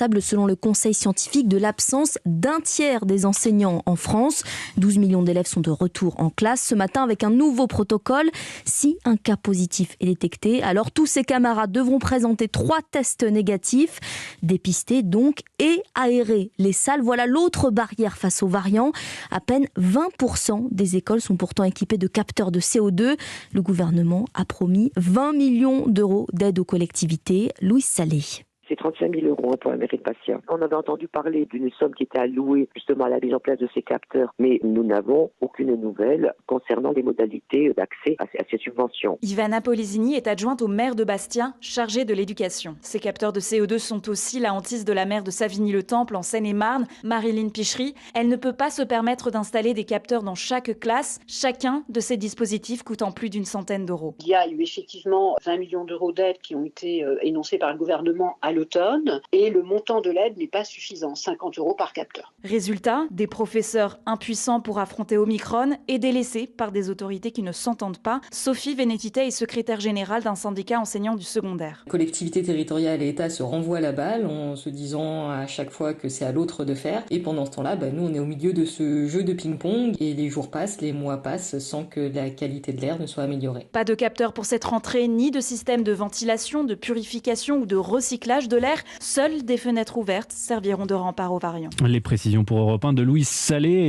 responsable, selon le conseil scientifique, de l'absence d'un tiers des enseignants en France. 12 millions d'élèves sont de retour en classe ce matin avec un nouveau protocole. Si un cas positif est détecté, alors tous ces camarades devront présenter 3 tests négatifs, dépister donc et aérer les salles. Voilà l'autre barrière face aux variants. À peine 20% des écoles sont pourtant équipées de capteurs de CO2. Le gouvernement a promis 20 millions d'euros d'aide aux collectivités. Louise Salé. C'est 35 000 € pour la mairie de Bastia. On avait entendu parler d'une somme qui était allouée justement à la mise en place de ces capteurs, mais nous n'avons aucune nouvelle concernant les modalités d'accès à ces subventions. Ivana Polizini est adjointe au maire de Bastia, chargée de l'éducation. Ces capteurs de CO2 sont aussi la hantise de la maire de Savigny-le-Temple en Seine-et-Marne, Marilyn Pichery. Elle ne peut pas se permettre d'installer des capteurs dans chaque classe, chacun de ces dispositifs coûtant plus d'une centaine d'euros. Il y a eu effectivement 20 millions d'euros d'aide qui ont été énoncés par le gouvernement à l'automne et le montant de l'aide n'est pas suffisant, 50 € par capteur. Résultat, des professeurs impuissants pour affronter Omicron et délaissés par des autorités qui ne s'entendent pas. Sophie Vénétité est secrétaire générale d'un syndicat enseignant du secondaire. Collectivités territoriales et État se renvoient la balle en se disant à chaque fois que c'est à l'autre de faire. Et pendant ce temps-là, nous on est au milieu de ce jeu de ping-pong et les jours passent, les mois passent sans que la qualité de l'air ne soit améliorée. Pas de capteur pour cette rentrée, ni de système de ventilation, de purification ou de recyclage de l'air. Seules des fenêtres ouvertes serviront de rempart aux variants. Les précisions pour Europe 1 de Louise Salé.